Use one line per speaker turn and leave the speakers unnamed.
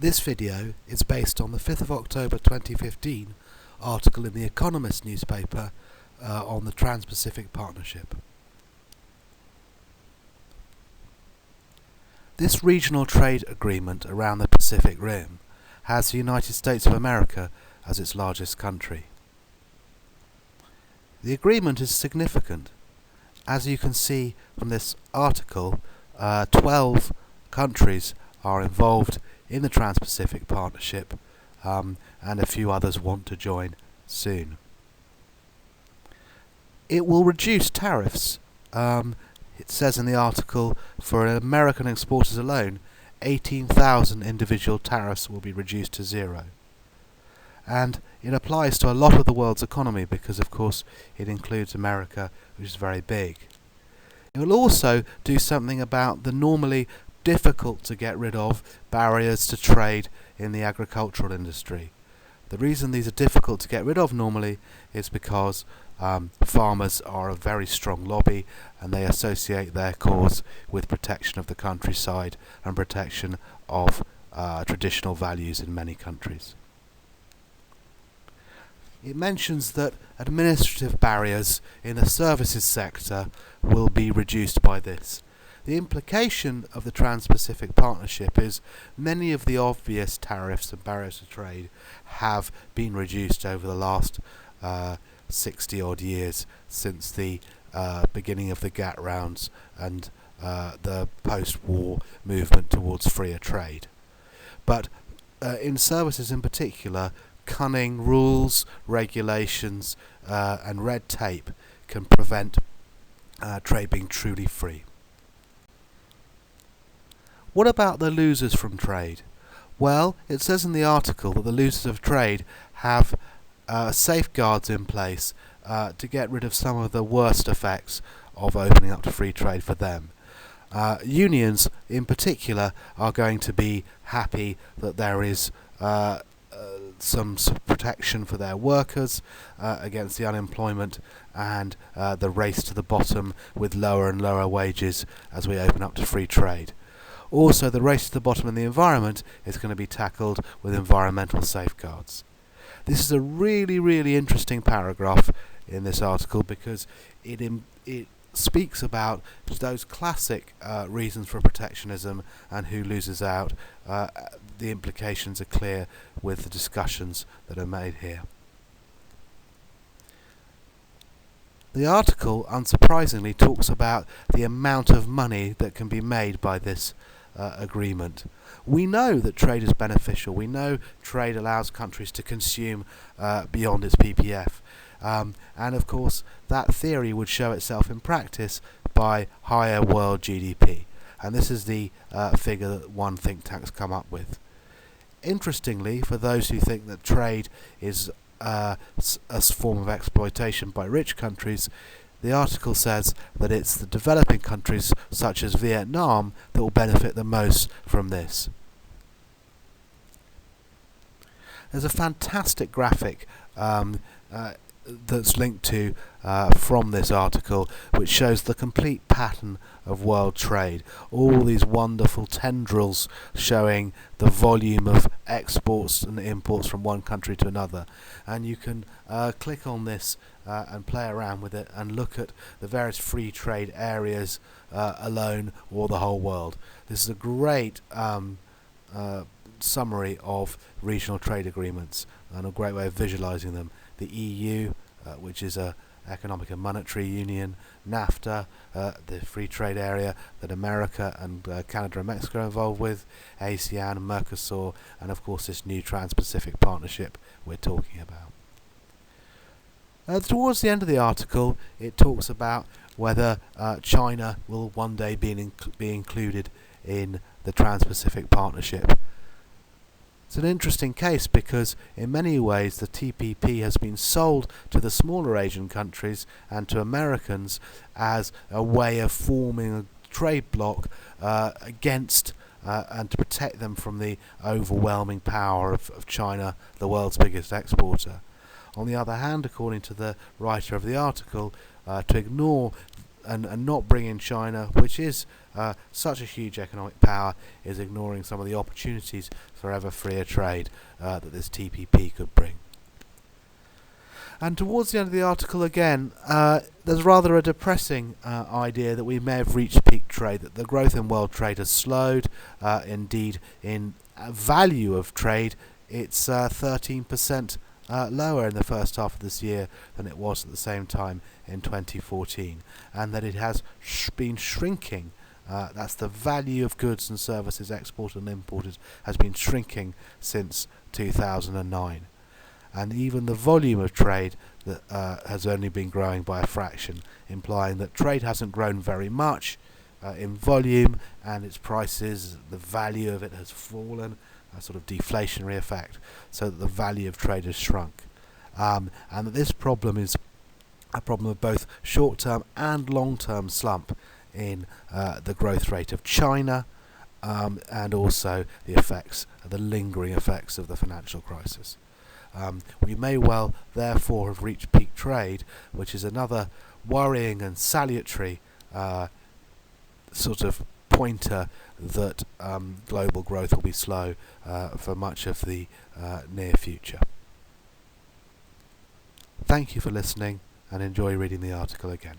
This video is based on the 5th of October 2015 article in The Economist newspaper on the Trans-Pacific Partnership. This regional trade agreement around the Pacific Rim has the United States of America as its largest country. The agreement is significant. As you can see from this article, 12 countries are involved in the Trans-Pacific Partnership, and a few others want to join soon. It will reduce tariffs. It says in the article, for American exporters alone, 18,000 individual tariffs will be reduced to zero. And it applies to a lot of the world's economy because, of course, it includes America, which is very big. It will also do something about the normally difficult to get rid of barriers to trade in the agricultural industry. The reason these are difficult to get rid of normally is because farmers are a very strong lobby and they associate their cause with protection of the countryside and protection of traditional values in many countries. It mentions that administrative barriers in the services sector will be reduced by this. The implication of the Trans-Pacific Partnership is many of the obvious tariffs and barriers to trade have been reduced over the last 60 odd years since the beginning of the GATT rounds and the post-war movement towards freer trade. But in services in particular, cunning rules, regulations and red tape can prevent trade being truly free. What about the losers from trade? Well, it says in the article that the losers of trade have safeguards in place to get rid of some of the worst effects of opening up to free trade for them. Unions in particular are going to be happy that there is some protection for their workers against the unemployment and the race to the bottom with lower and lower wages as we open up to free trade. Also, the race to the bottom in the environment is going to be tackled with environmental safeguards. This is a really, really interesting paragraph in this article because it speaks about those classic reasons for protectionism and who loses out. The implications are clear with the discussions that are made here. The article, unsurprisingly, talks about the amount of money that can be made by this agreement. We know that trade is beneficial. We know trade allows countries to consume beyond its PPF. And of course, that theory would show itself in practice by higher world GDP. And this is the figure that one think tank's come up with. Interestingly, for those who think that trade is a form of exploitation by rich countries, the article says that it's the developing countries such as Vietnam that will benefit the most from this. There's a fantastic graphic that's linked to from this article which shows the complete pattern of world trade. All these wonderful tendrils showing the volume of exports and imports from one country to another, and you can click on this and play around with it and look at the various free trade areas alone or the whole world. This is a great summary of regional trade agreements and a great way of visualizing them. The EU, which is a economic and monetary union, NAFTA, the free trade area that America and Canada and Mexico are involved with, ASEAN, Mercosur, and of course this new Trans-Pacific Partnership we're talking about. Towards the end of the article, it talks about whether China will one day be included in the Trans-Pacific Partnership. It's an interesting case because in many ways the TPP has been sold to the smaller Asian countries and to Americans as a way of forming a trade bloc against and to protect them from the overwhelming power of China, the world's biggest exporter. On the other hand, according to the writer of the article, to ignore and not bring in China, which is such a huge economic power, is ignoring some of the opportunities for ever freer trade that this TPP could bring. And towards the end of the article again, there's rather a depressing idea that we may have reached peak trade, that the growth in world trade has slowed. Indeed, in value of trade, it's 13% lower in the first half of this year than it was at the same time in 2014, and that it has been shrinking. That's the value of goods and services exported and imported has been shrinking since 2009. And even the volume of trade that has only been growing by a fraction, implying that trade hasn't grown very much in volume, and its prices, the value of it has fallen, a sort of deflationary effect, so that the value of trade has shrunk. And that this problem is a problem of both short-term and long-term slump in the growth rate of China, and also the lingering effects of the financial crisis. We may well therefore have reached peak trade, which is another worrying and salutary sort of pointer that global growth will be slow for much of the near future. Thank you for listening, and enjoy reading the article again.